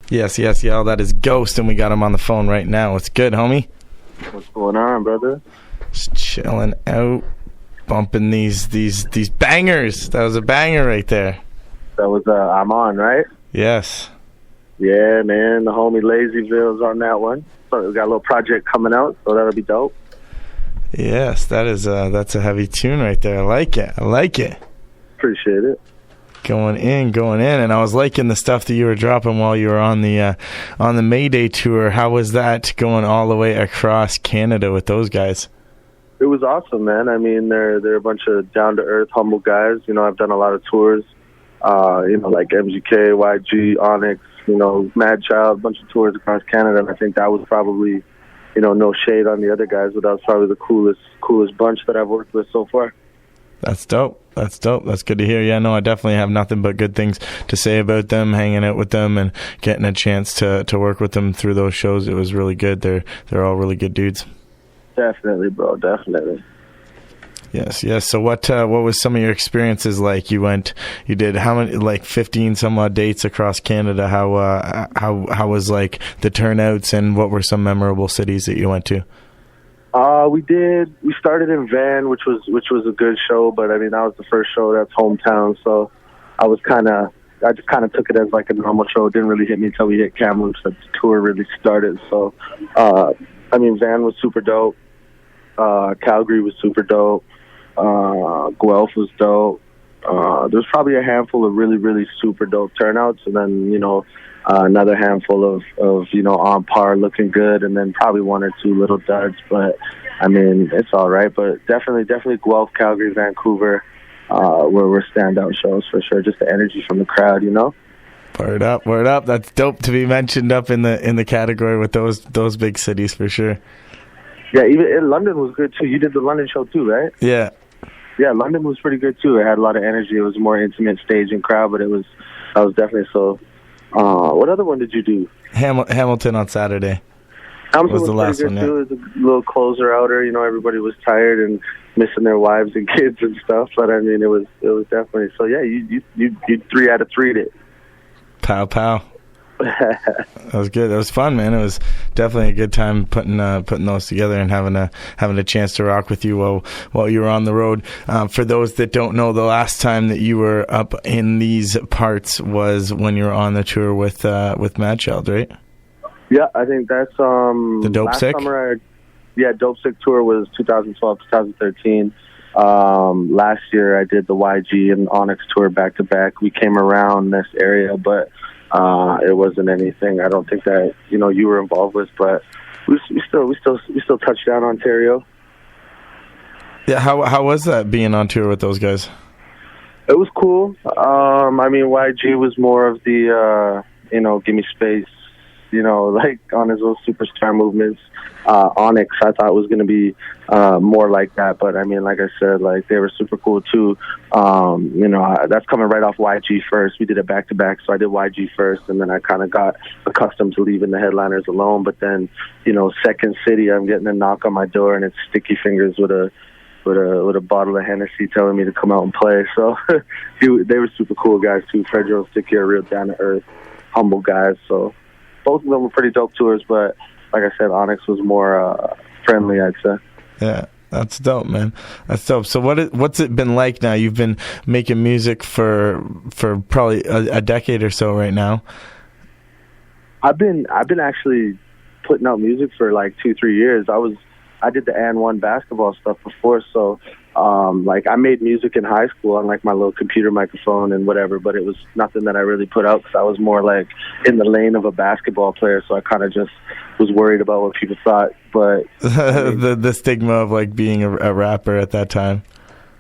Yes, that is Ghost, and we got him on the phone right now. What's good, homie? What's going on, brother? Just chilling out, bumping these bangers. That was a banger right there. That was I'm On, right? Yes. Yeah, man, the homie Lazyville's on that one. So we got a little project coming out, so that'll be dope. Yes, that's a heavy tune right there. I like it. Appreciate it. Going in, and I was liking the stuff that you were dropping while you were on the MAYDAY tour. How was that going all the way across Canada with those guys? It was awesome, man. I mean, they're a bunch of down-to-earth, humble guys. You know, I've done a lot of tours, like MGK, YG, Onyx, Madchild, a bunch of tours across Canada, and I think that was probably, no shade on the other guys, but that was probably the coolest bunch that I've worked with so far. That's dope. That's good to hear. Yeah, no, I definitely have nothing but good things to say about them, hanging out with them and getting a chance to work with them through those shows. It was really good. They're all really good dudes. Definitely, bro. Definitely. Yes. So what was some of your experiences like? You did how many, like 15 some odd dates across Canada. How was like the turnouts, and what were some memorable cities that you went to? We started in Van, which was a good show, but I mean, that was the first show. That's hometown. So I just kind of took it as like a normal show. It didn't really hit me until we hit Kamloops that the tour really started. So, Van was super dope. Calgary was super dope. Guelph was dope. There's probably a handful of really, really super dope turnouts, and then, another handful of on par, looking good, and then probably one or two little duds. But I mean, it's all right. But definitely Guelph, Calgary, Vancouver were standout shows for sure. Just the energy from the crowd, Word up. That's dope to be mentioned up in the category with those big cities for sure. Yeah, even London was good too. You did the London show too, right? Yeah. Yeah, London was pretty good too. It had a lot of energy. It was a more intimate stage and crowd, but I was definitely so. What other one did you do? Hamilton on Saturday. Hamilton was the last one. Too. It was a little closer outer. Everybody was tired and missing their wives and kids and stuff. But I mean, it was definitely so. Yeah, you 3 out of 3'd it. Pow. That was good. That was fun, man. It was definitely a good time putting those together and having a chance to rock with you while you were on the road. For those that don't know, the last time that you were up in these parts was when you were on the tour with Madchild, right? Yeah, I think that's the Dope last Sick. Summer, Dope Sick tour was 2012, 2013. Last year I did the YG and Onyx tour back to back. We came around this area, but it wasn't anything I don't think that you were involved with, but we still touched down Ontario. Yeah, how was that being on tour with those guys? It was cool. YG was more of the give me space, like on his little superstar movements. Onyx, I thought was going to be more like that, but I mean, like I said, like they were super cool too. That's coming right off YG first. We did it back to back, so I did YG first, and then I kind of got accustomed to leaving the headliners alone. But then, Second City, I'm getting a knock on my door, and it's Sticky Fingers with a bottle of Hennessy telling me to come out and play. So they were super cool guys too. Fredro and Sticky are real down to earth, humble guys. So both of them were pretty dope tours, but like I said, Onyx was more friendly, I'd say. Yeah, that's dope, man. That's dope. So what's it been like now? You've been making music for probably a decade or so right now. I've been actually putting out music for like 2-3 years. I did the N1 basketball stuff before, so I made music in high school on like my little computer microphone and whatever, but it was nothing that I really put out because I was more like in the lane of a basketball player, so I kind of just was worried about what people thought. But the stigma of like being a rapper at that time.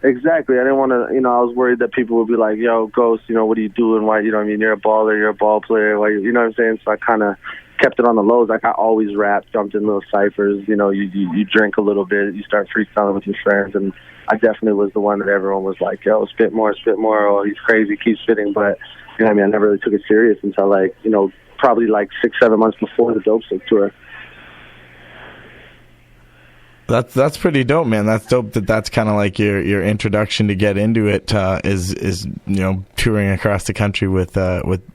Exactly. I didn't want to, I was worried that people would be like, yo, Ghost, what are you doing? Why, you're a baller, you're a ball player. Why, you know what I'm saying? So I kind of kept it on the lows. Like I always rapped, jumped in little ciphers. You drink a little bit, you start freestyling with your friends, and I definitely was the one that everyone was like, yo, spit more. Oh, he's crazy, keep spitting. But, I never really took it serious until probably 6-7 months before the Dope Sick tour. That's pretty dope, man. That's dope that's kind of like your introduction to get into it, is touring across the country with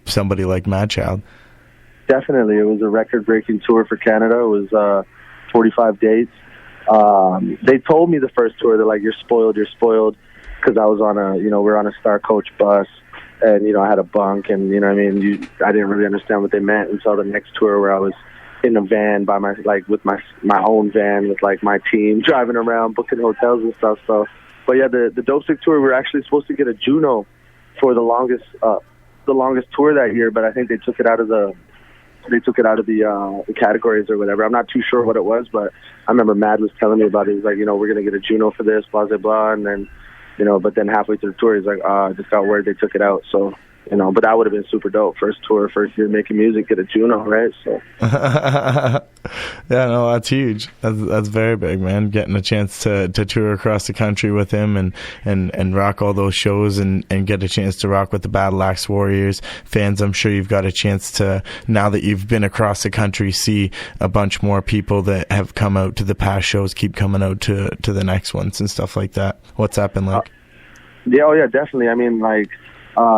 somebody like Madchild. Definitely. It was a record-breaking tour for Canada. It was 45 dates. They told me the first tour, they're like, you're spoiled, because I was on we're on a Star Coach bus, and, I had a bunk, and, I didn't really understand what they meant until the next tour where I was in a van with my own van with, like, my team driving around, booking hotels and stuff. So, but yeah, the Dope Sick tour, we were actually supposed to get a Juno for the longest tour that year, but I think they took it out of the categories or whatever. I'm not too sure what it was, but I remember Mad was telling me about it. He's like, we're going to get a Juno for this, blah, blah, blah. And then, but then halfway through the tour, he's like, I just got word they took it out. So, but that would have been super dope. First tour, first year making music, get a Juno, right? So. Yeah, no, that's huge. That's very big, man. Getting a chance to tour across the country with him and rock all those shows and get a chance to rock with the Battle Axe Warriors. Fans, I'm sure you've got a chance to, now that you've been across the country, see a bunch more people that have come out to the past shows, keep coming out to the next ones and stuff like that. What's that been like? Yeah, definitely. I mean, like,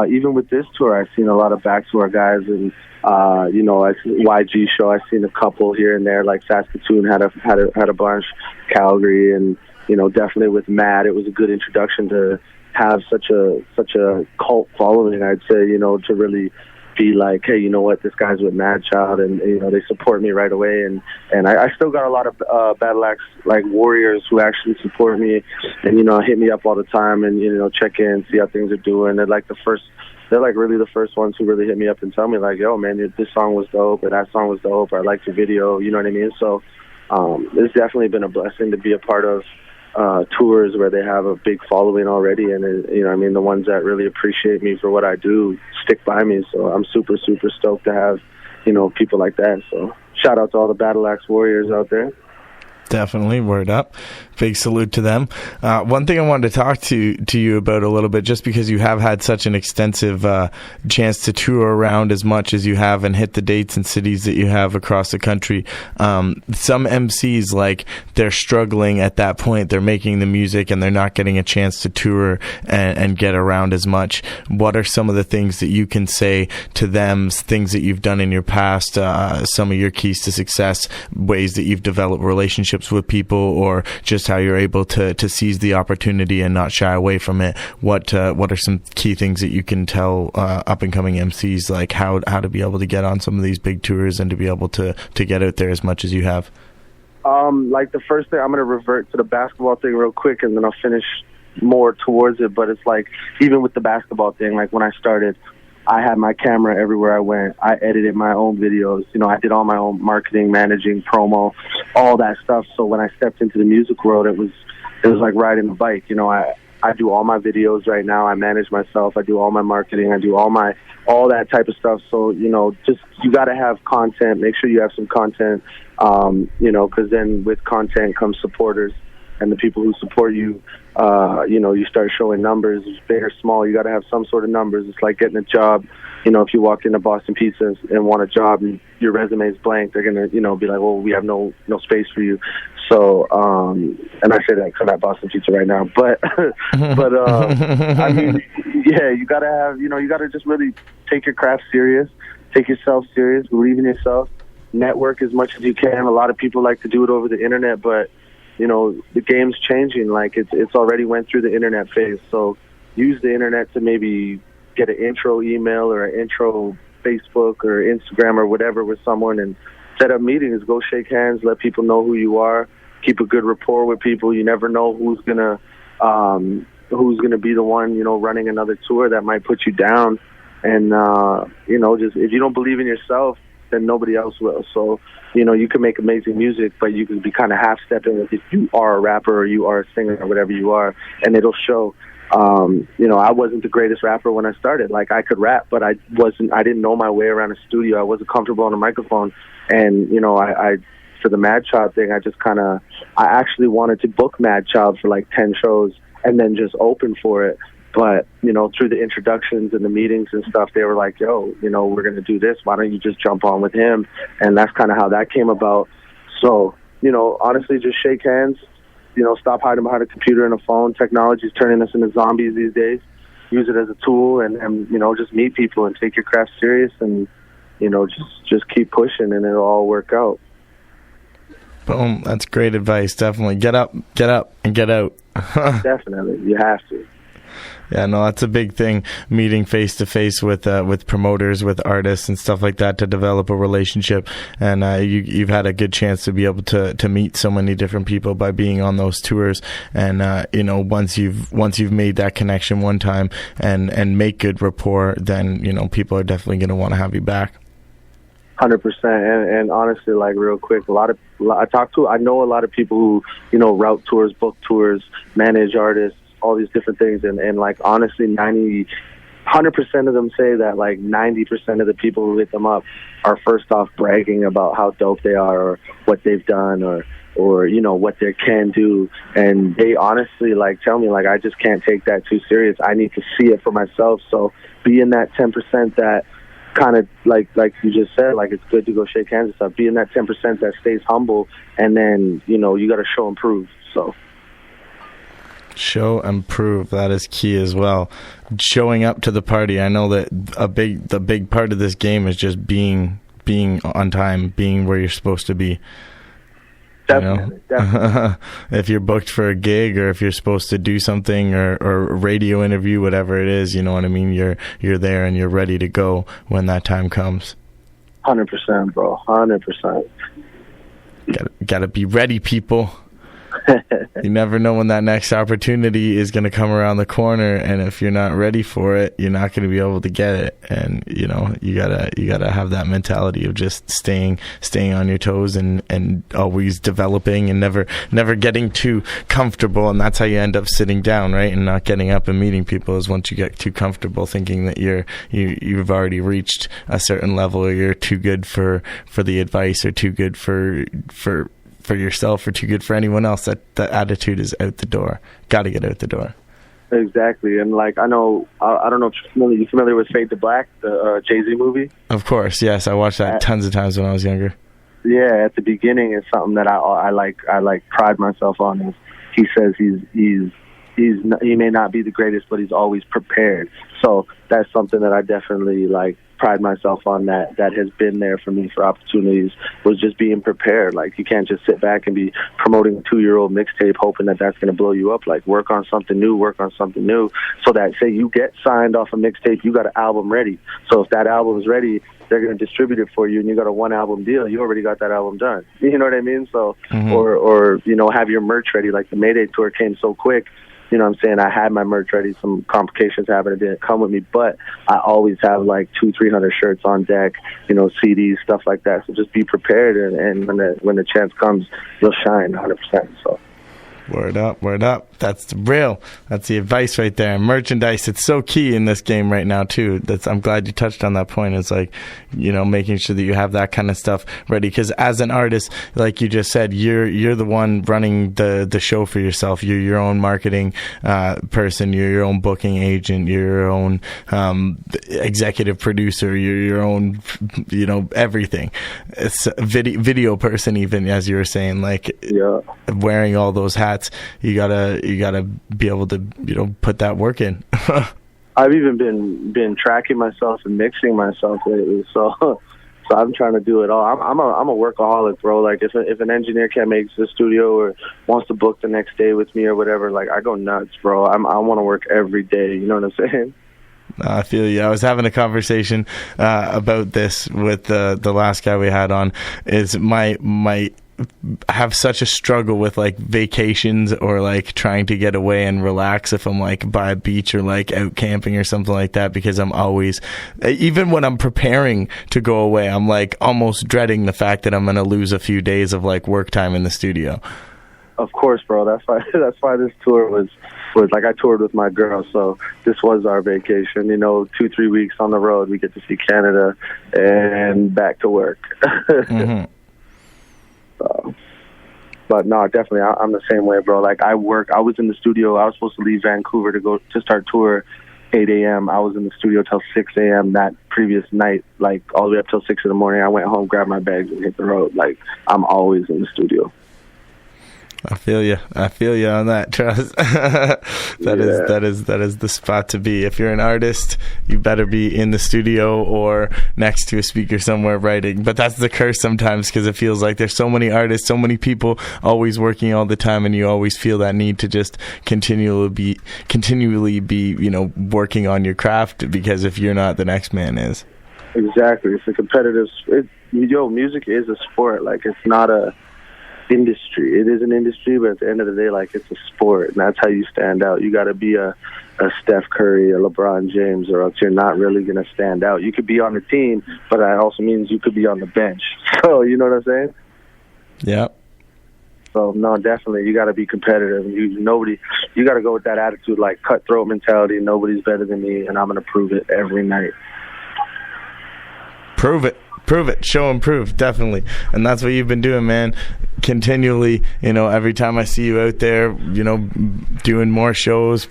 even with this tour, I've seen a lot of back tour guys, and I see YG show. I've seen a couple here and there, like Saskatoon had a bunch, Calgary, and definitely with Mad, it was a good introduction to have such a cult following. I'd say to really be like, hey, you know what, this guy's with Madchild, and they support me right away, and I still got a lot of Battle Axe like warriors who actually support me, and hit me up all the time, and check in, see how things are doing. They're really the first ones who really hit me up and tell me like, yo, man, this song was dope, or that song was dope, or I liked your video, you know what I mean? So it's definitely been a blessing to be a part of tours where they have a big following already, and the ones that really appreciate me for what I do stick by me. So I'm super, super stoked to have people like that. So shout out to all the Battle Axe Warriors out there. Definitely, word up. Big salute to them. One thing I wanted to talk to you about a little bit, just because you have had such an extensive chance to tour around as much as you have and hit the dates and cities that you have across the country. Some MCs, like, they're struggling at that point. They're making the music and they're not getting a chance to tour and get around as much. What are some of the things that you can say to them, things that you've done in your past, some of your keys to success, ways that you've developed relationships with people, or just how you're able to seize the opportunity and not shy away from it? What are some key things that you can tell up and coming MCs, like how to be able to get on some of these big tours and to be able to get out there as much as you have? Like the first thing, I'm going to revert to the basketball thing real quick, and then I'll finish more towards it. But it's like, even with the basketball thing, like when I started, I had my camera everywhere I went. I edited my own videos. I did all my own marketing, managing, promo, all that stuff. So when I stepped into the music world, it was like riding a bike. I do all my videos right now. I manage myself. I do all my marketing. I do all that type of stuff. So, just, you got to have content. Make sure you have some content, because then with content comes supporters. And the people who support you, you start showing numbers, big or small. You got to have some sort of numbers. It's like getting a job. If you walk into Boston Pizza and want a job and your resume is blank, they're going to, be like, well, we have no space for you. So, and I say that because I'm at Boston Pizza right now. But, I mean, yeah, you got to have, you got to just really take your craft serious, take yourself serious, believe in yourself, network as much as you can. A lot of people like to do it over the internet, but the game's changing. Like, it's already went through the internet phase. So use the internet to maybe get an intro email or an intro Facebook or Instagram or whatever with someone, and set up meetings. Go shake hands, let people know who you are, keep a good rapport with people. You never know who's gonna be the one, running another tour that might put you down. And, just, if you don't believe in yourself, then nobody else will. So, you can make amazing music, but you can be kind of half-stepping with if you are a rapper or you are a singer or whatever you are, and it'll show. I wasn't the greatest rapper when I started. Like, I could rap, but I didn't know my way around a studio. I wasn't comfortable on a microphone. And, I for the Madchild thing, I actually wanted to book Madchild for like 10 shows and then just open for it. But, through the introductions and the meetings and stuff, they were like, yo, we're going to do this. Why don't you just jump on with him? And that's kind of how that came about. So, honestly, just shake hands. Stop hiding behind a computer and a phone. Technology is turning us into zombies these days. Use it as a tool and just meet people and take your craft serious and, just keep pushing and it'll all work out. Boom. That's great advice. Definitely. Get up, and get out. Definitely. You have to. Yeah, no, that's a big thing, meeting face-to-face with promoters, with artists and stuff like that to develop a relationship. And you've had a good chance to be able to meet so many different people by being on those tours. And, once you've made that connection one time and make good rapport, then, people are definitely going to want to have you back. 100%. And honestly, like real quick, I know a lot of people who, route tours, book tours, manage artists, all these different things, and like honestly 100% of them say that like 90% of the people who hit them up are first off bragging about how dope they are or what they've done or what they can do, and they honestly like tell me like I just can't take that too serious. I need to see it for myself. So be in that 10% that kind of like you just said, like it's good to go shake hands and stuff. Be in that 10% that stays humble, and then you got to show and prove. So show and prove, that is key as well. Showing up to the party. I know that the big part of this game is just being on time, being where you're supposed to be. Definitely. If you're booked for a gig or if you're supposed to do something or a radio interview, whatever it is, you know what I mean? You're there and you're ready to go when that time comes. 100%, bro. 100%. Gotta be ready, people. You never know when that next opportunity is going to come around the corner, and if you're not ready for it, you're not going to be able to get it. And you gotta have that mentality of just staying on your toes and always developing and never getting too comfortable. And that's how you end up sitting down, right, and not getting up and meeting people, is once you get too comfortable thinking that you've already reached a certain level, or you're too good for the advice, or too good for yourself, or too good for anyone else. That attitude is out the door. Got to get out the door. Exactly. And like I don't know if you're familiar with Fade to Black, the Jay-Z movie. Of course, yes. I watched that tons of times when I was younger. Yeah, at the beginning is something that I pride myself on. Is he says he may not be the greatest, but he's always prepared. So that's something that I definitely pride myself on, that has been there for me for opportunities, was just being prepared. Like, you can't just sit back and be promoting a 2-year-old mixtape hoping that that's going to blow you up. Like, work on something new, so that, say you get signed off a mixtape, you got an album ready. So if that album's ready, they're going to distribute it for you, and you got a 1-album deal. You already got that album done. You know what I mean? So, or have your merch ready. Like the MAYDAY tour came so quick. You know what I'm saying? I had my merch ready. Some complications happened. It didn't come with me, but I always have 200-300 shirts on deck, CDs, stuff like that. So just be prepared, and when the chance comes, you'll shine 100%. So. Word up. That's real. That's the advice right there. And merchandise, it's so key in this game right now too. I'm glad you touched on that point. It's making sure that you have that kind of stuff ready, because as an artist, like you just said, you're the one running the show for yourself. You're your own marketing person. You're your own booking agent. You're your own executive producer. You're your own everything. It's a video person, even, as you were saying, wearing all those hats. You gotta be able to put that work in. I've even been tracking myself and mixing myself lately, so I'm trying to do it all. I'm a workaholic, bro. Like if an engineer can't make the studio or wants to book the next day with me or whatever, I go nuts, bro. I want to work every day. You know what I'm saying? I feel you. I was having a conversation about this with the last guy we had on. Is my I have such a struggle with vacations or trying to get away and relax if I'm by a beach or out camping or something like that, because I'm always, even when I'm preparing to go away, I'm almost dreading the fact that I'm going to lose a few days of work time in the studio. Of course, bro. That's why this tour was I toured with my girl, so this was our vacation. 2-3 weeks on the road, we get to see Canada and back to work. Mm-hmm. But no, definitely, I'm the same way, bro. I was in the studio. I was supposed to leave Vancouver to start tour 8 a.m. I was in the studio till 6 a.m. that previous night, all the way up till 6 in the morning. I went home, grabbed my bags, and hit the road. I'm always in the studio. I feel you on that, Trust. That is the spot to be. If you're an artist, you better be in the studio or next to a speaker somewhere writing. But that's the curse sometimes, because it feels like there's so many artists, so many people always working all the time, and you always feel that need to just continually be, you know, working on your craft, because if you're not, the next man is. Exactly. It's a competitive. Music is a sport. Like, it's not a industry. It is an industry, but at the end of the day, like, it's a sport, and that's how you stand out. You got to be a Steph Curry, a LeBron James, or else you're not really going to stand out. You could be on the team, but that also means you could be on the bench. So, you know what I'm saying? Yeah. So, no, definitely, you got to be competitive. You got to go with that attitude, like cutthroat mentality. Nobody's better than me, and I'm going to prove it every night. Prove it, show and prove, definitely. And that's what you've been doing, man, continually. You know, every time I see you out there, you know, doing more shows,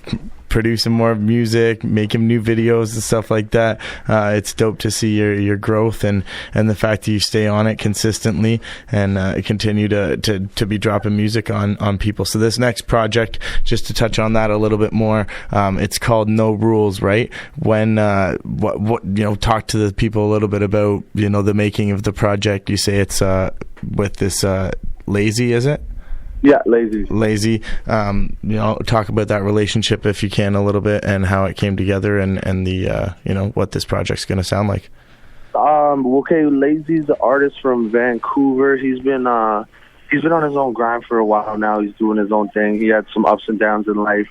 producing more music, making new videos and stuff like that. It's dope to see your growth and the fact that you stay on it consistently and continue to be dropping music on people. So this next project, just to touch on that a little bit more, it's called No Rules, right? When what you know, talk to the people a little bit about, you know, the making of the project. You say it's with this Lazy, is it? Yeah, Lazy. You know, talk about that relationship if you can a little bit, and how it came together, and the you know, what this project's going to sound like. Okay, Lazy's the artist from Vancouver. He's been on his own grind for a while now. He's doing his own thing. He had some ups and downs in life.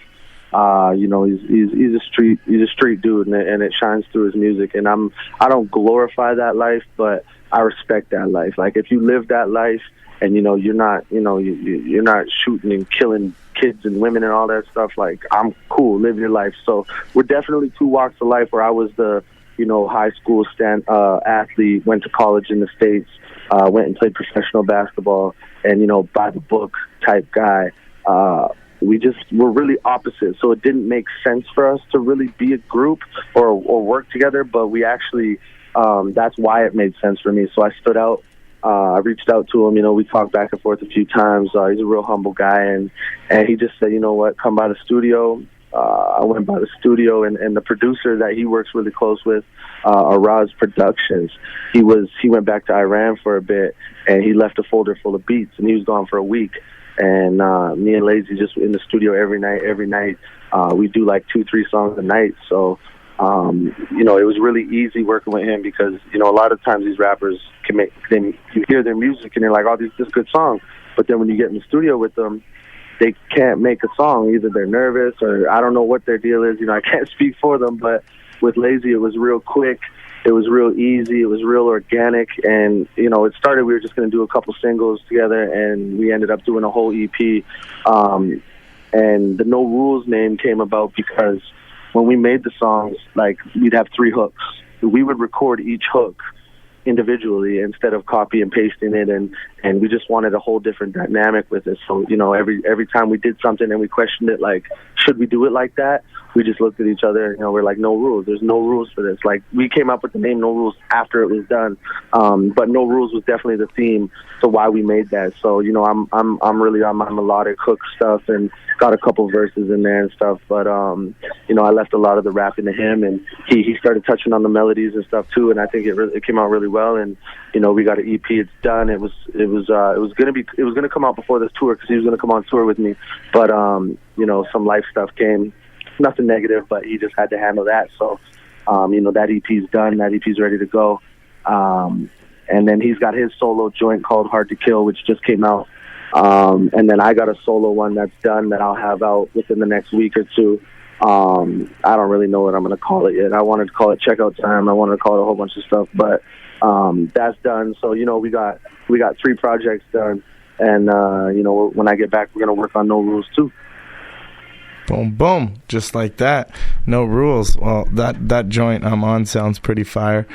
You know, he's a street dude, and it shines through his music. And I don't glorify that life, but I respect that life. Like, if you live that life, and, you know, you're not shooting and killing kids and women and all that stuff, like, I'm cool, live your life. So we're definitely two walks of life, where I was the, you know, high school athlete, went to college in the States, went and played professional basketball, and, you know, by the book type guy. We're really opposite, so it didn't make sense for us to really be a group or work together, but we actually, that's why it made sense for me. So I stood out. I reached out to him, you know, we talked back and forth a few times. He's a real humble guy, and he just said, you know what, come by the studio. I went by the studio, and the producer that he works really close with, Araz Productions, he went back to Iran for a bit, and he left a folder full of beats, and he was gone for a week. And me and Lazy just in the studio every night. We do like 2-3 songs a night. So, you know, it was really easy working with him, because, you know, a lot of times these rappers you hear their music and they're like, oh, this is a good song. But then when you get in the studio with them, they can't make a song. Either they're nervous, or I don't know what their deal is. You know, I can't speak for them, but with Lazy, it was real quick. It was real easy. It was real organic. And, you know, it started, we were just going to do a couple singles together, and we ended up doing a whole EP. And the No Rules name came about because when we made the songs, like, we'd have 3 hooks. We would record each hook individually instead of copy and pasting it, and we just wanted a whole different dynamic with it. So, you know, every time we did something and we questioned it, like, should we do it like that? We just looked at each other, and, you know, we're like, no rules. There's no rules for this. Like, we came up with the name No Rules after it was done, but No Rules was definitely the theme to why we made that. So, you know, I'm really on my melodic hook stuff, and got a couple verses in there and stuff, but you know, I left a lot of the rapping to him, and he started touching on the melodies and stuff too, and I think it came out really well. And, you know, we got an EP. It's done. It was gonna come out before this tour, because he was gonna come on tour with me, but you know, some life stuff came. Nothing negative, but he just had to handle that. So, you know, that EP's done. That EP's ready to go. And then he's got his solo joint called Hard to Kill, which just came out. And then I got a solo one that's done that I'll have out within the next week or two. I don't really know what I'm going to call it yet. I wanted to call it Checkout Time. I wanted to call it a whole bunch of stuff, but that's done. So, you know, we got 3 projects done, and you know, when I get back, we're going to work on No Rules too. Boom, boom, just like that. No rules. Well, that joint I'm on sounds pretty fire.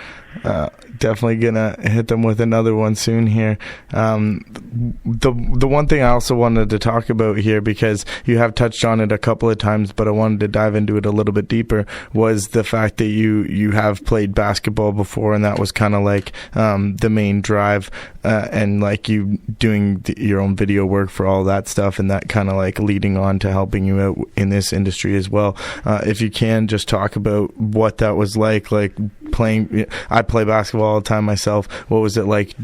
Definitely gonna hit them with another one soon here. The one thing I also wanted to talk about here, because you have touched on it a couple of times, but I wanted to dive into it a little bit deeper, was the fact that you have played basketball before, and that was kind of like the main drive, and like you doing your own video work for all that stuff, and that kind of like leading on to helping you out in this industry as well. If you can just talk about what that was like playing. I play basketball all the time myself. What was it like,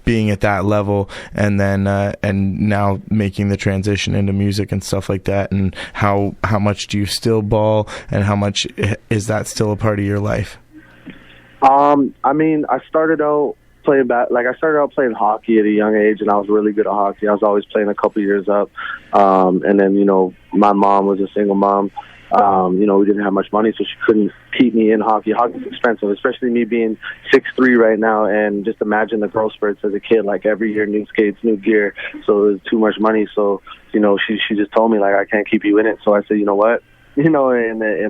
being at that level, and then and now making the transition into music and stuff like that, and how much do you still ball, and how much is that still a part of your life? I mean, I started out playing playing hockey at a young age, and I was really good at hockey. I was always playing a couple years up, and then my mom was a single mom. We didn't have much money, so she couldn't keep me in hockey. Hockey's expensive, especially me being 6'3" right now, and just imagine the growth spurts as a kid, like every year, new skates, new gear, so it was too much money. So, she just told me, like, I can't keep you in it. So I said, you know what? In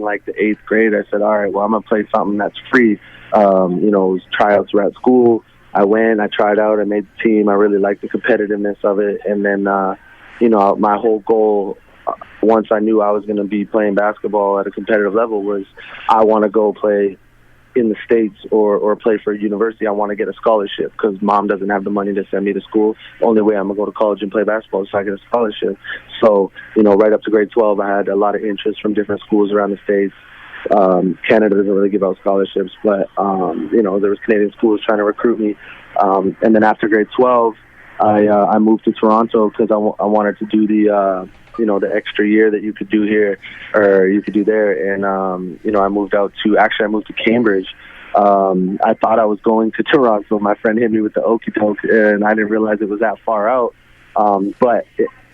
like the 8th grade, I said, all right, well, I'm going to play something that's free. Tryouts were at school. I went, I tried out, I made the team. I really liked the competitiveness of it. And then, my whole goal, once I knew I was going to be playing basketball at a competitive level, was I want to go play in the States or play for a university. I want to get a scholarship because mom doesn't have the money to send me to school. The only way I'm going to go to college and play basketball is if I get a scholarship. So, right up to grade 12, I had a lot of interest from different schools around the States. Canada doesn't really give out scholarships, but, there was Canadian schools trying to recruit me. And then after grade 12, I moved to Toronto because I wanted to do the extra year that you could do here or you could do there. And, I moved to Cambridge. I thought I was going to Toronto. My friend hit me with the okie doke, and I didn't realize it was that far out.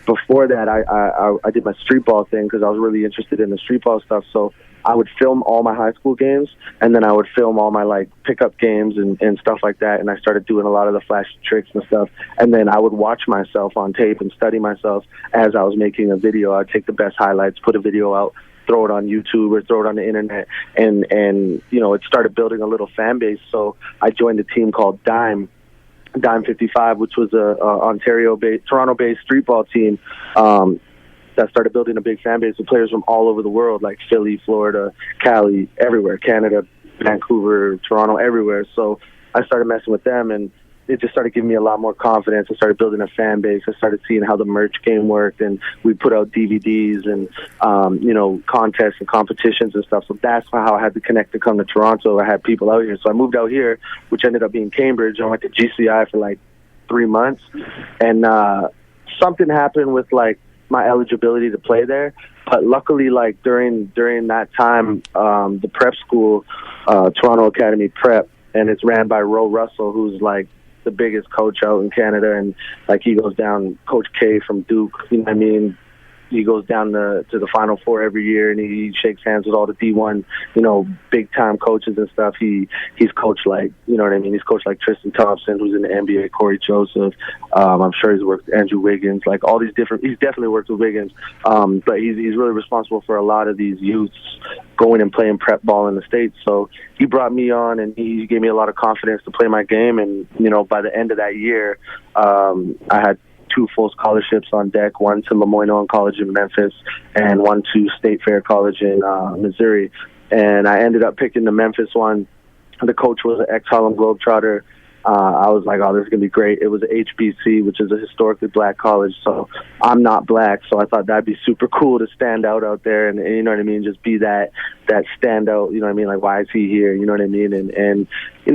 Before that, I did my street ball thing because I was really interested in the street ball stuff. So I would film all my high school games, and then I would film all my pickup games and stuff like that. And I started doing a lot of the flash tricks and stuff. And then I would watch myself on tape and study myself as I was making a video. I'd take the best highlights, put a video out, throw it on YouTube or throw it on the internet, and it started building a little fan base. So I joined a team called Dime 55, which was a Toronto-based street ball team that started building a big fan base with players from all over the world, like Philly, Florida, Cali, everywhere, Canada, Vancouver, Toronto, everywhere. So I started messing with them, and it just started giving me a lot more confidence. I started building a fan base. I started seeing how the merch game worked, and we put out DVDs and, contests and competitions and stuff. So that's how I had to connect to come to Toronto. I had people out here. So I moved out here, which ended up being Cambridge. I went to GCI for 3 months, and something happened with my eligibility to play there. But luckily, during that time, the prep school, Toronto Academy Prep, and it's ran by Ro Russell, who's the biggest coach out in Canada, and he goes down, Coach K from Duke, he goes down to the Final Four every year, and he shakes hands with all the D1, big time coaches and stuff. He's coached he's coached Tristan Thompson, who's in the NBA, Corey Joseph. I'm sure he's worked with Andrew Wiggins, all these different. He's definitely worked with Wiggins, but he's really responsible for a lot of these youths going and playing prep ball in the States. So he brought me on, and he gave me a lot of confidence to play my game. And by the end of that year, I had 2 full scholarships on deck, one to Lemoyne College in Memphis and one to State Fair College in Missouri. And I ended up picking the Memphis one. The coach was an ex-Harlem Globetrotter. I was like, oh, this is going to be great. It was a HBC, which is a historically black college. So I'm not black, so I thought that'd be super cool to stand out there and just be that standout, why is he here? You know what I mean? And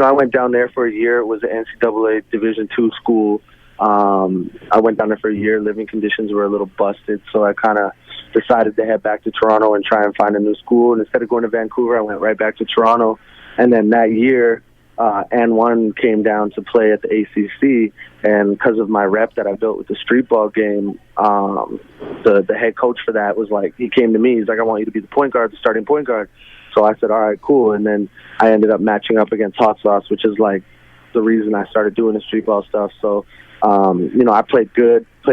I went down there for a year. It was an NCAA Division II school. I went down there for a year. Living conditions were a little busted, so I kind of decided to head back to Toronto and try and find a new school. And instead of going to Vancouver, I went right back to Toronto. And then that year, N1 came down to play at the ACC, and because of my rep that I built with the street ball game, the head coach for that was he came to me. He's like, I want you to be the point guard, the starting point guard. So I said, all right, cool. And then I ended up matching up against Hot Sauce, which is the reason I started doing the street ball stuff. So, I played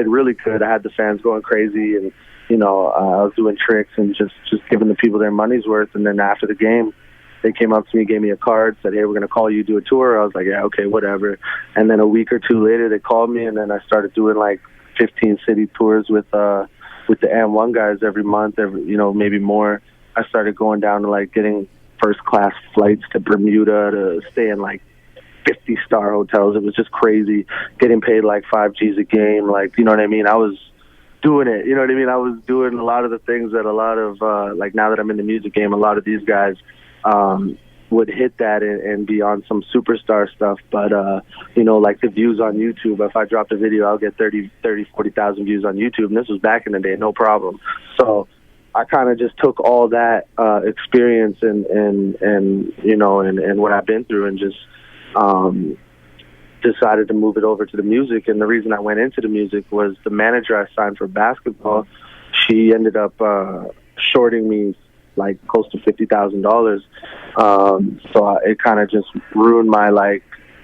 really good. I had the fans going crazy, and I was doing tricks and just giving the people their money's worth. And then after the game, they came up to me, gave me a card, said, "Hey, we're going to call you, do a tour." I was like, "Yeah, okay, whatever." And then a week or two later, they called me, and then I started doing like 15 city tours with the M1 guys every month, maybe more. I started going down to like getting first class flights to Bermuda to stay in like 50-star hotels. It was just crazy, getting paid like 5 G's a game. Like, you know what I mean? I was doing it. You know what I mean? I was doing a lot of the things that a lot of, like now that I'm in the music game, a lot of these guys would hit that and be on some superstar stuff. But, like the views on YouTube, if I dropped a video, I'll get 40,000 views on YouTube. And this was back in the day, no problem. So I kind of just took all that experience and what I've been through and just decided to move it over to the music. And the reason I went into the music was the manager I signed for basketball, she ended up shorting me like close to $50,000. So it kind of just ruined my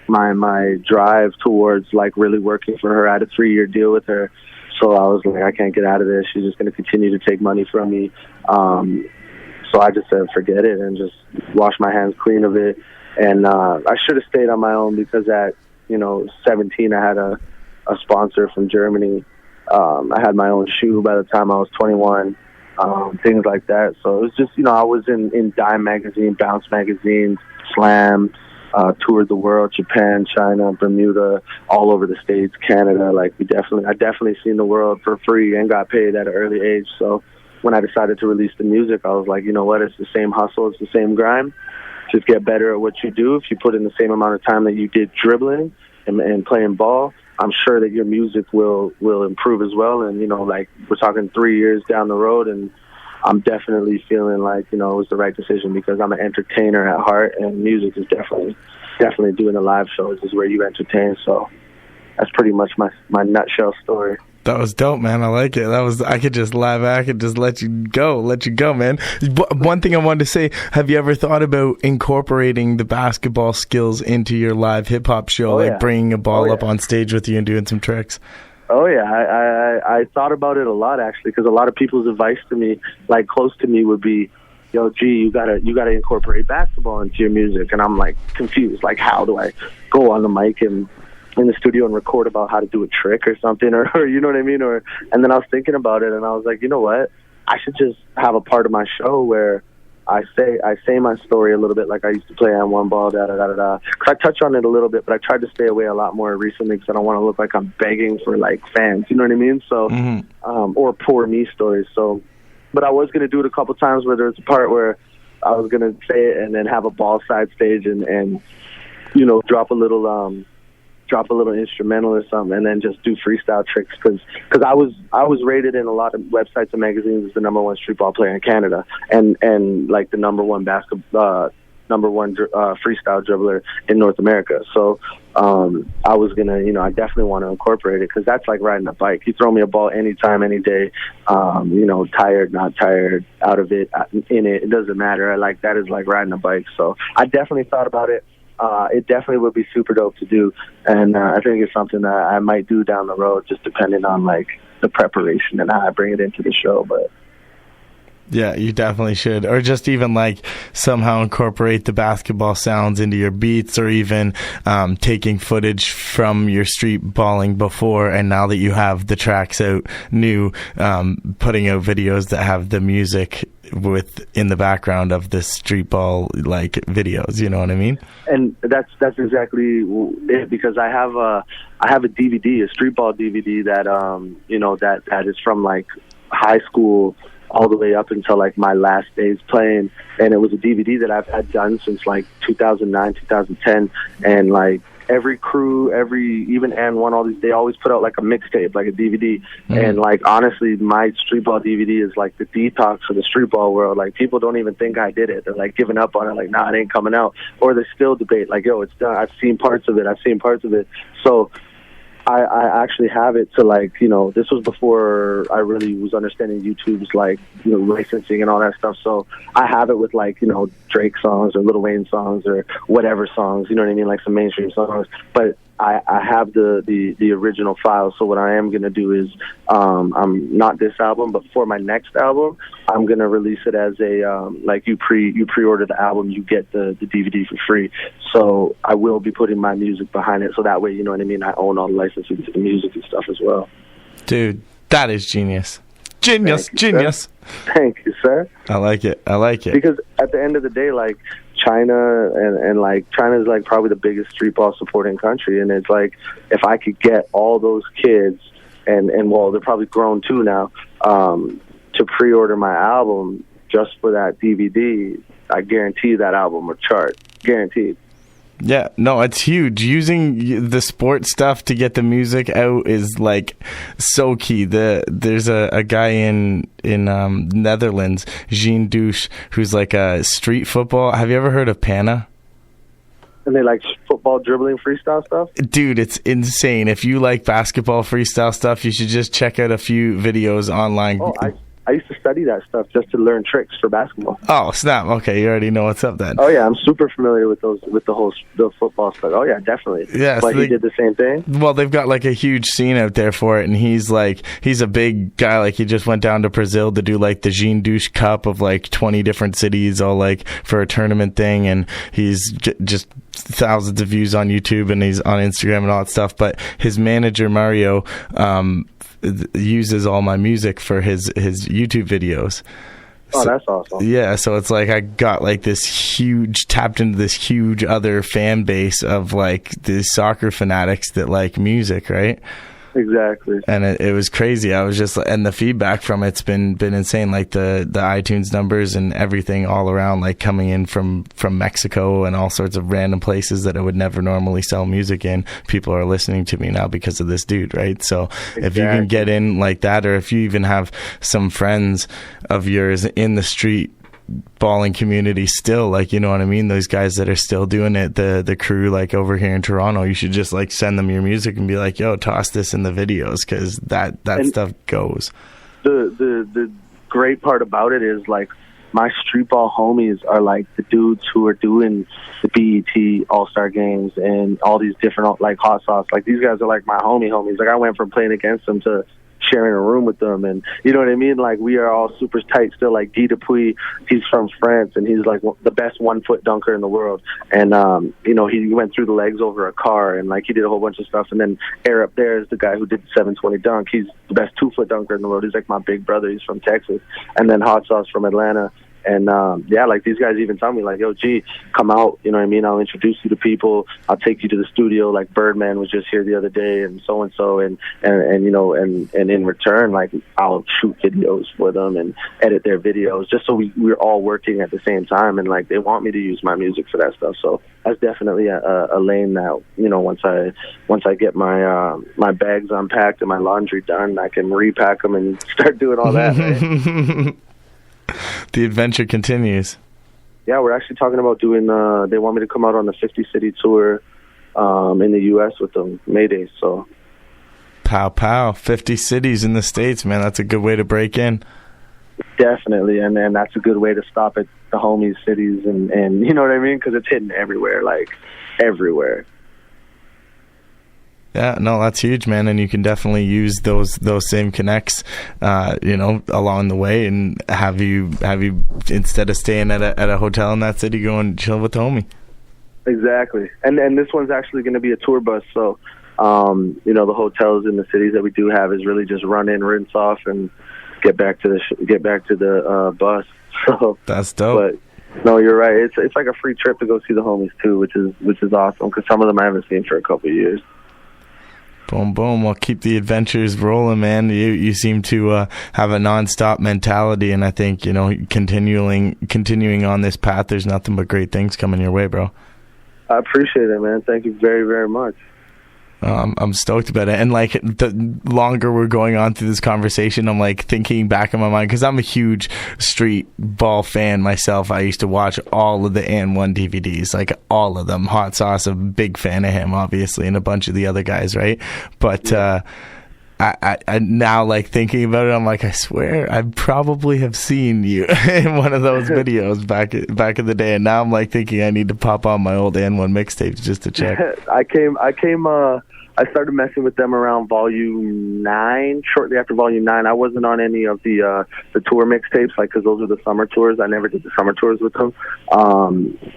my drive towards like really working for her. I had a 3-year deal with her. So I was like, I can't get out of this. She's just going to continue to take money from me. So I just said, forget it, and just wash my hands clean of it. And I should have stayed on my own because at 17, I had a sponsor from Germany. I had my own shoe by the time I was 21, things like that. So it was just, I was in Dime Magazine, Bounce Magazine, Slam, toured the world, Japan, China, Bermuda, all over the States, Canada. Like I definitely seen the world for free and got paid at an early age. So when I decided to release the music, I was like, you know what? It's the same hustle. It's the same grind. Just get better at what you do. If you put in the same amount of time that you did dribbling and playing ball, I'm sure that your music will improve as well. And, like we're talking 3 years down the road, and I'm definitely feeling like, it was the right decision because I'm an entertainer at heart, and music is definitely doing the live shows is where you entertain. So that's pretty much my nutshell story. That was dope, man. I like it. I could just lie back and just let you go, man. One thing I wanted to say, have you ever thought about incorporating the basketball skills into your live hip-hop show, bringing a ball up on stage with you and doing some tricks? Oh, yeah. I thought about it a lot, actually, because a lot of people's advice to me, like close to me, would be, yo, G, you gotta incorporate basketball into your music. And I'm like confused. Like, how do I go on the mic and in the studio and record about how to do a trick or something, or you know what I mean? And then I was thinking about it, and I was like, you know what? I should just have a part of my show where I say my story a little bit, like I used to play on one ball, da da da da. Cause I touch on it a little bit, but I tried to stay away a lot more recently because I don't want to look like I'm begging for like fans. You know what I mean? So, or poor me stories. So, but I was gonna do it a couple times where there's a part where I was gonna say it and then have a ball side stage and drop a little instrumental or something, and then just do freestyle tricks because I was rated in a lot of websites and magazines as the #1 street ball player in Canada and like the #1 freestyle dribbler in North America. So I was gonna, I definitely want to incorporate it because that's like riding a bike. You throw me a ball anytime, any day, tired, not tired, out of it, in it doesn't matter. That is like riding a bike. So I definitely thought about it. It definitely would be super dope to do, and I think it's something that I might do down the road, just depending on like the preparation and how I bring it into the show. But yeah, you definitely should, or just even like somehow incorporate the basketball sounds into your beats, or even taking footage from your street balling before, and now that you have the tracks out new, putting out videos that have the music in the background of the street ball like videos, you know what I mean? And that's exactly it, because I have a DVD, a street ball DVD that that is from like high school all the way up until like my last days playing, and it was a DVD that I've had done since like 2009, 2010, and like every crew, even N1, all these, they always put out like a mixtape, like a DVD. And like honestly, my street ball DVD is like the detox for the street ball world. Like people don't even think I did it. They're like giving up on it, like nah, it ain't coming out, or they still debate like, yo, it's done. I've seen parts of it. So I actually have it to like, this was before I really was understanding YouTube's like, licensing and all that stuff. So I have it with like, Drake songs or Lil Wayne songs or whatever songs, you know what I mean? Like some mainstream songs. But I have the original file. So what I am going to do is, I'm not this album, but for my next album, I'm going to release it as a, like you pre-order the album, you get the DVD for free. So I will be putting my music behind it. So that way, you know what I mean? I own all the licensing to the music and stuff as well. Dude, that is genius. Genius. Thank you, sir. I like it. Because at the end of the day, like, China and like China is like probably the biggest street ball supporting country, and it's like if I could get all those kids and well, they're probably grown too now, to pre-order my album just for that DVD, I guarantee that album will chart, guaranteed. Yeah, no, it's huge. Using the sports stuff to get the music out is like so key. There's a guy in Netherlands, Jean Douche, who's like a street football. Have you ever heard of Pana? And they like football dribbling freestyle stuff? Dude, it's insane. If you like basketball freestyle stuff, you should just check out a few videos online. Oh, I used to study that stuff just to learn tricks for basketball. Oh, snap. Okay, you already know what's up then. Oh, yeah, I'm super familiar with the football stuff. Oh, yeah, definitely. Yeah, but he did the same thing? Well, they've got like a huge scene out there for it, and he's a big guy. Like, he just went down to Brazil to do like the Jean Douche Cup of like 20 different cities, all like for a tournament thing, and he's just thousands of views on YouTube, and he's on Instagram and all that stuff. But his manager, Mario, uses all my music for his YouTube videos. Oh, that's awesome. Yeah, so it's like I got like tapped into this huge other fan base of like these soccer fanatics that like music, right? Exactly. And it was crazy. I was just, and the feedback from it's been insane. Like the iTunes numbers and everything all around, like coming in from Mexico and all sorts of random places that I would never normally sell music in. People are listening to me now because of this dude, right? So exactly. If you can get in like that, or if you even have some friends of yours in the street balling community still, like, you know what I mean, those guys that are still doing it, the crew like over here in Toronto, you should just like send them your music and be like, yo, toss this in the videos, because that stuff goes. The great part about it is like my street ball homies are like the dudes who are doing the BET All-Star games and all these different like hot sauce. Like these guys are like my homies. Like I went from playing against them to sharing a room with them, and you know what I mean, like we are all super tight still. Like Guy Dupuis, he's from France, and he's like the best 1 foot dunker in the world, and you know, he went through the legs over a car, and like he did a whole bunch of stuff. And then Air Up There is the guy who did the 720 dunk. He's the best 2 foot dunker in the world. He's like my big brother. He's from Texas. And then Hot Sauce from Atlanta. And yeah, like these guys even tell me like, yo, G, come out, you know what I mean, I'll introduce you to people, I'll take you to the studio. Like Birdman was just here the other day, and so and you know, and in return, like I'll shoot videos for them and edit their videos, just so we're all working at the same time. And like they want me to use my music for that stuff. So that's definitely a lane that, you know, once I get my my bags unpacked and my laundry done, I can repack them and start doing all that. Right? The adventure continues. Yeah, we're actually talking about doing, they want me to come out on the 50-city tour in the U.S. with them, MAYDAY, so. Pow. 50 cities in the States, man. That's a good way to break in. Definitely, and that's a good way to stop at the homies cities, and you know what I mean? Because it's hidden everywhere, like everywhere. Yeah, no, that's huge, man, and you can definitely use those same connects, you know, along the way, and have you instead of staying at a hotel in that city, go and chill with the homie. Exactly, and this one's actually going to be a tour bus, so you know, the hotels in the cities that we do have is really just run in, rinse off, and get back to the bus. So that's dope. But no, you're right. It's like a free trip to go see the homies too, which is awesome, because some of them I haven't seen for a couple of years. Boom, boom. Well, keep the adventures rolling, man. You seem to have a nonstop mentality, and I think, you know, continuing on this path, there's nothing but great things coming your way, bro. I appreciate it, man. Thank you very, very much. I'm stoked about it. And like the longer we're going on through this conversation, I'm like thinking back in my mind, because I'm a huge street ball fan myself. I used to watch all of the AN1 DVDs, like all of them. Hot Sauce, a big fan of him, obviously, and a bunch of the other guys, right? But I now, like, thinking about it, I'm like, I swear I probably have seen you in one of those videos back in the day, and now I'm like thinking I need to pop on my old N1 mixtapes just to check. I started messing with them around Volume 9, shortly after Volume 9. I wasn't on any of the tour mixtapes, like, because those were the summer tours. I never did the summer tours with them.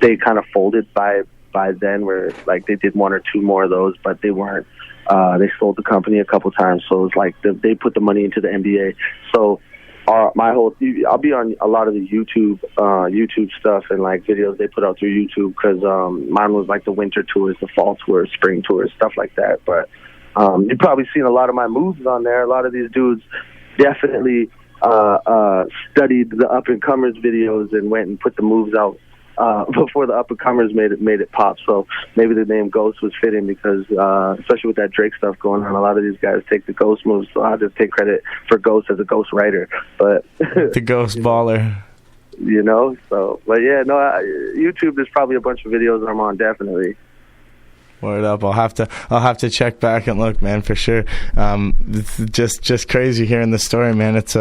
They kind of folded by then, where, like, they did one or two more of those, but they weren't. They sold the company a couple times, so it was like they put the money into the NBA. So I'll be on a lot of the YouTube stuff and, like, videos they put out through YouTube, because mine was like the winter tours, the fall tours, spring tours, stuff like that. But you've probably seen a lot of my moves on there. A lot of these dudes definitely studied the up and comers videos and went and put the moves out before the up and comers made it pop. So maybe the name Ghost was fitting, because especially with that Drake stuff going on, a lot of these guys take the Ghost moves. So I'll just take credit for Ghost as a Ghost writer, but the Ghost baller. You know, so, but yeah, no, YouTube, there's probably a bunch of videos I'm on, definitely. Word up! I'll have to check back and look, man, for sure. It's just crazy hearing the story, man. It's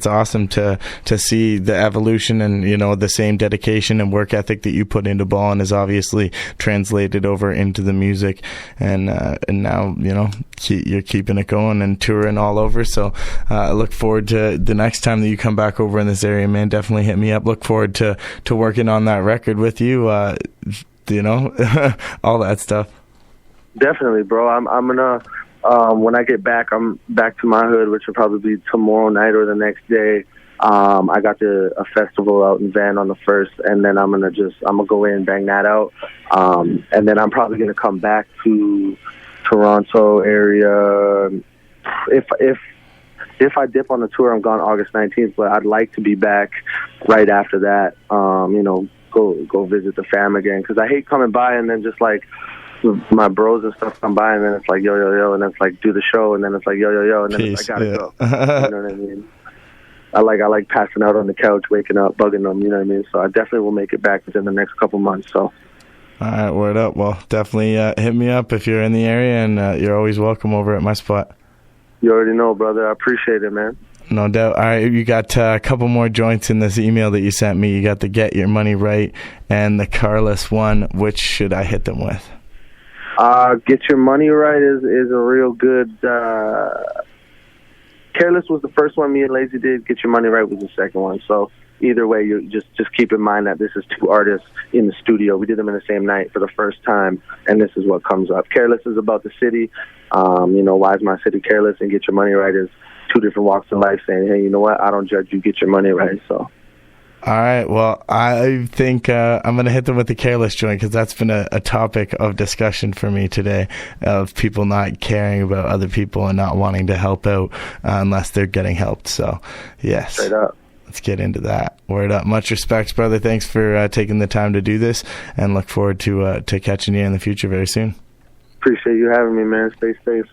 awesome to see the evolution, and, you know, the same dedication and work ethic that you put into ballin' is obviously translated over into the music, and now, you know, you're keeping it going and touring all over. So I look forward to the next time that you come back over in this area, man. Definitely hit me up. Look forward to working on that record with you. You know, all that stuff. Definitely, bro. I'm gonna when I get back, I'm back to my hood, which will probably be tomorrow night or the next day. I got a festival out in Van on the 1st, and then I'm gonna go in and bang that out. And then I'm probably gonna come back to Toronto area. If I dip on the tour, I'm gone August 19th, but I'd like to be back right after that. You know, go visit the fam again, because I hate coming by and then just, like, my bros and stuff come by, and then it's like yo, and then it's like do the show, and then it's like yo, and then Peace, it's like, I gotta go. You know what I mean? I like passing out on the couch, waking up, bugging them. You know what I mean? So I definitely will make it back within the next couple months. So. All right, word up. Well, definitely hit me up if you're in the area, and you're always welcome over at my spot. You already know, brother. I appreciate it, man. No doubt. All right, you got a couple more joints in this email that you sent me. You got the Get Your Money Right and the Carless one. Which should I hit them with? Get Your Money Right is a real good. Careless was the first one me and Lazy did. Get Your Money Right was the second one. So either way, you just keep in mind that this is two artists in the studio. We did them in the same night for the first time, and this is what comes up. Careless is about the city. You know, why is my city careless? And Get Your Money Right is two different walks of life saying, hey, you know what? I don't judge you. Get your money right. So. All right. Well, I think I'm going to hit them with the Careless joint, because that's been a topic of discussion for me today, of people not caring about other people and not wanting to help out unless they're getting helped. So, yes. Straight up. Let's get into that. Word up. Much respect, brother. Thanks for taking the time to do this, and look forward to catching you in the future very soon. Appreciate you having me, man. Stay safe.